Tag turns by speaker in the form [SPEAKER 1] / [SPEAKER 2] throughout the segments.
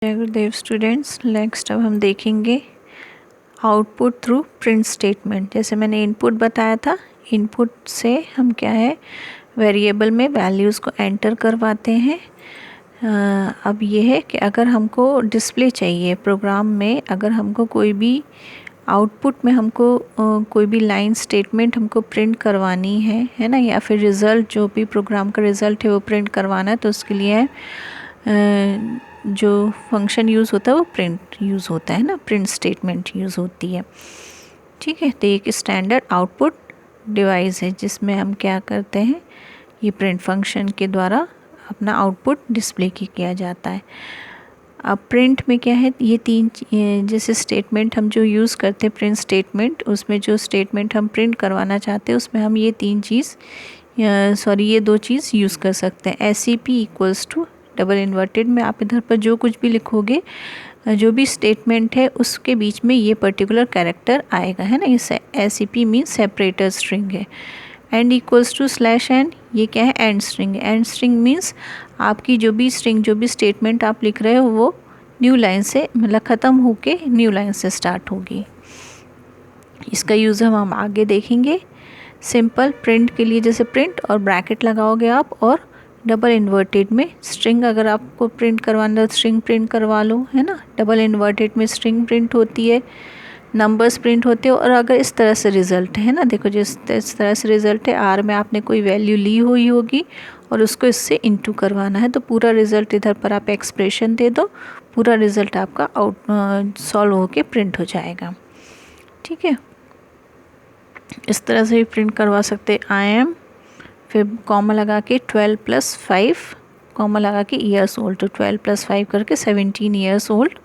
[SPEAKER 1] जय गुरुदेव students. Next अब हम देखेंगे आउटपुट थ्रू प्रिंट स्टेटमेंट। जैसे मैंने इनपुट बताया था, इनपुट से हम क्या है वेरिएबल में वैल्यूज़ को एंटर करवाते हैं। अब ये है कि अगर हमको डिस्प्ले चाहिए प्रोग्राम में, अगर हमको कोई भी आउटपुट में हमको कोई भी लाइन स्टेटमेंट हमको प्रिंट करवानी है ना, या फिर रिज़ल्ट जो भी प्रोग्राम का रिज़ल्ट है वो प्रिंट करवाना है, तो उसके लिए जो फंक्शन यूज़ होता है वो प्रिंट यूज़ होता है ना, प्रिंट स्टेटमेंट यूज़ होती है। ठीक है, तो एक स्टैंडर्ड आउटपुट डिवाइस है जिसमें हम क्या करते हैं, ये प्रिंट फंक्शन के द्वारा अपना आउटपुट डिस्प्ले किया जाता है। अब प्रिंट में क्या है, ये तीन जैसे स्टेटमेंट हम जो यूज़ करते हैं प्रिंट स्टेटमेंट, उसमें जो स्टेटमेंट हम प्रिंट करवाना चाहते हैं उसमें हम ये दो चीज़ यूज़ कर सकते हैं। SCP equals to double inverted में आप इधर पर जो कुछ भी लिखोगे, जो भी स्टेटमेंट है उसके बीच में ये पर्टिकुलर कैरेक्टर आएगा, है ना। ये SCP मीन्स सेपरेटर स्ट्रिंग है। End equals to slash n, ये क्या है, end string. End string means आपकी जो भी स्ट्रिंग, जो भी स्टेटमेंट आप लिख रहे हो वो न्यू लाइन से मतलब ख़त्म होके न्यू लाइन से स्टार्ट होगी। इसका यूज़ हम आगे देखेंगे। सिंपल प्रिंट के लिए जैसे प्रिंट और ब्रैकेट लगाओगे आप, और डबल इन्वर्टेड में स्ट्रिंग अगर आपको प्रिंट करवाना है स्ट्रिंग प्रिंट करवा लो, है ना। डबल इन्वर्टेड में स्ट्रिंग प्रिंट होती है, नंबर्स प्रिंट होते हैं। और अगर इस तरह से रिज़ल्ट है ना, देखो जिस तरह से रिज़ल्ट है, आर में आपने कोई वैल्यू ली हुई होगी और उसको इससे इनटू करवाना है, तो पूरा रिज़ल्ट इधर पर आप एक्सप्रेशन दे दो, पूरा रिज़ल्ट आपका सॉल्व होके प्रिंट हो जाएगा। ठीक है, इस तरह से भी प्रिंट करवा सकते IM, फिर कॉमा लगा के 12 + 5 कॉमा लगा के ईयर्स ओल्ड, तो 12 + 5 करके 17 ईयर्स ओल्ड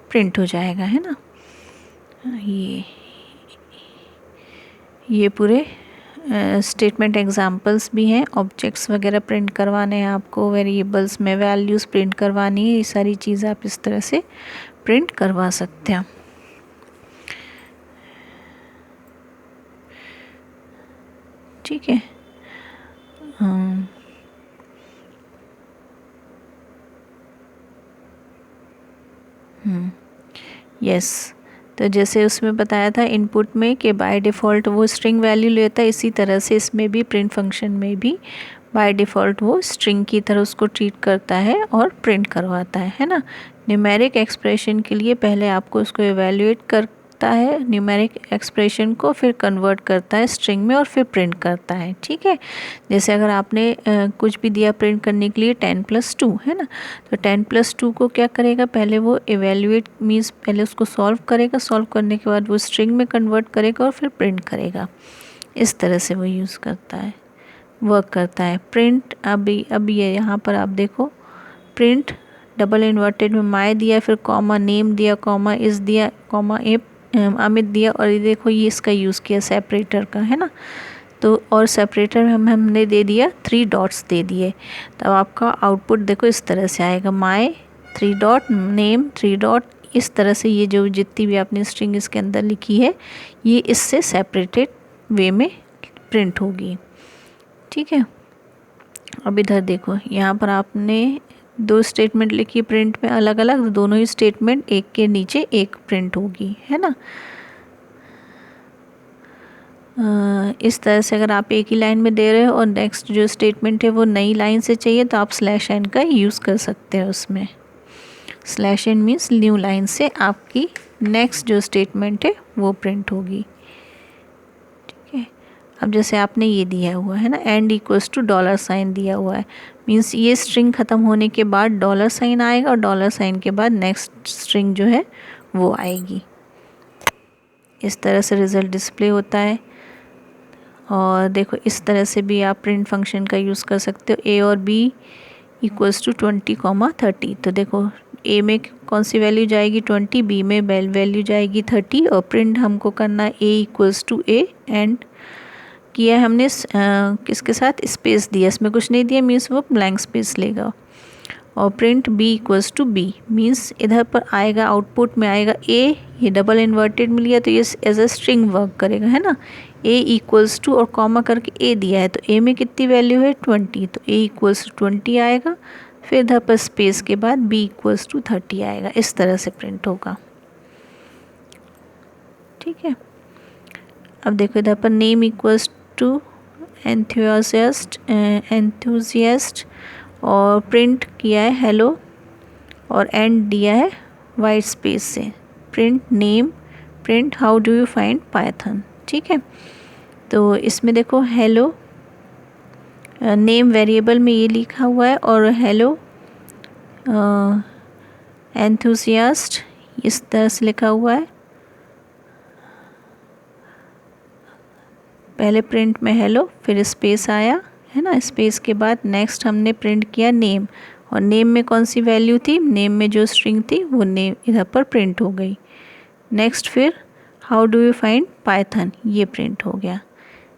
[SPEAKER 1] प्रिंट हो जाएगा, है ना। ये पूरे स्टेटमेंट एग्जांपल्स भी हैं। ऑब्जेक्ट्स वगैरह प्रिंट करवाने हैं आपको, वेरिएबल्स में वैल्यूज़ प्रिंट करवानी है, ये सारी चीज़ें आप इस तरह से प्रिंट करवा सकते हैं। ठीक है, यस। तो जैसे उसमें बताया था इनपुट में कि बाय डिफ़ॉल्ट वो स्ट्रिंग वैल्यू लेता है, इसी तरह से इसमें भी प्रिंट फंक्शन में भी बाय डिफ़ॉल्ट वो स्ट्रिंग की तरह उसको ट्रीट करता है और प्रिंट करवाता है ना। न्यूमेरिक एक्सप्रेशन के लिए पहले आपको उसको एवेल्यूएट करता है न्यूमेरिक एक्सप्रेशन को, फिर कन्वर्ट करता है स्ट्रिंग में और फिर प्रिंट करता है। ठीक है, जैसे अगर आपने कुछ भी दिया प्रिंट करने के लिए 10 + 2 है ना, तो 10 + 2 को क्या करेगा, पहले वो एवेल्यूएट मीन्स पहले उसको सॉल्व करेगा, सॉल्व करने के बाद वो स्ट्रिंग में कन्वर्ट करेगा और फिर प्रिंट करेगा। इस तरह से वो यूज़ करता है, वर्क करता है। प्रिंट अब ये यहाँ पर आप देखो, प्रिंट डबल इन्वर्टेड में माय दिया, फिर कॉमा नेम दिया, कॉमा इस दिया, कॉमा अमित दिया, और ये देखो ये इसका यूज़ किया सेपरेटर का, है ना। तो और सेपरेटर हमने दे दिया 3 डॉट्स दे दिए, तब आपका आउटपुट देखो इस तरह से आएगा, माय 3 डॉट नेम 3 डॉट, इस तरह से ये जो जितनी भी आपने स्ट्रिंग इसके अंदर लिखी है ये इससे सेपरेटेड वे में प्रिंट होगी। ठीक है, अब इधर देखो, यहाँ पर आपने 2 स्टेटमेंट लिखी प्रिंट में अलग अलग, दोनों ही स्टेटमेंट एक के नीचे एक प्रिंट होगी, है ना। इस तरह से अगर आप एक ही लाइन में दे रहे हो और नेक्स्ट जो स्टेटमेंट है वो नई लाइन से चाहिए, तो आप /n का यूज़ कर सकते हैं उसमें। /n मीन्स न्यू लाइन से आपकी नेक्स्ट जो स्टेटमेंट है वो प्रिंट होगी। ठीक है, अब जैसे आपने ये दिया हुआ है ना, एंड इक्वल्स टू $साइन दिया हुआ है, मीन्स ये स्ट्रिंग ख़त्म होने के बाद $साइन आएगा और $साइन के बाद नेक्स्ट स्ट्रिंग जो है वो आएगी। इस तरह से रिज़ल्ट डिस्प्ले होता है। और देखो इस तरह से भी आप प्रिंट फंक्शन का यूज़ कर सकते हो। A और B इक्वल्स टू 20, 30, तो देखो A में कौन सी वैल्यू जाएगी 20, B में वैल्यू जाएगी 30, और प्रिंट हमको करना है A equals to A, and किया हमने किसके साथ, स्पेस दिया, इसमें कुछ नहीं दिया मीन्स वो ब्लैंक स्पेस लेगा। और print B equals to B means इधर पर आएगा, आउटपुट में आएगा A, ये डबल इन्वर्टेड में लिया तो ये एज अ स्ट्रिंग वर्क करेगा, है ना। A इक्वल्स टू और कॉमा करके A दिया है, तो A में कितनी वैल्यू है 20, तो A इक्वल्स टू 20 आएगा। फिर इधर पर स्पेस के बाद b इक्वल्स टू 30 आएगा, इस तरह से प्रिंट होगा। ठीक है, अब देखो इधर पर नेम इक्वल्स टू एंथुजियास्ट और प्रिंट किया है हेलो और एंड दिया है वाइट स्पेस से, print name, print how do you find Python. ठीक है, तो इसमें देखो हेलो नेम वेरिएबल में ये लिखा हुआ है और हेलो एंथुसियास्ट इस तरह से लिखा हुआ है। पहले प्रिंट में हेलो फिर स्पेस आया है ना, स्पेस के बाद नेक्स्ट हमने प्रिंट किया नेम, और नेम में कौन सी वैल्यू थी, नेम में जो स्ट्रिंग थी वो नेम इधर पर प्रिंट हो गई। नेक्स्ट फिर how do you find Python, ये प्रिंट हो गया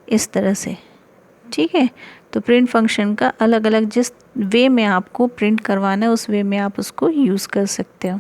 [SPEAKER 1] इस तरह से। ठीक है, तो प्रिंट फंक्शन का अलग अलग जिस वे में आपको प्रिंट करवाना है उस वे में आप उसको यूज़ कर सकते हो।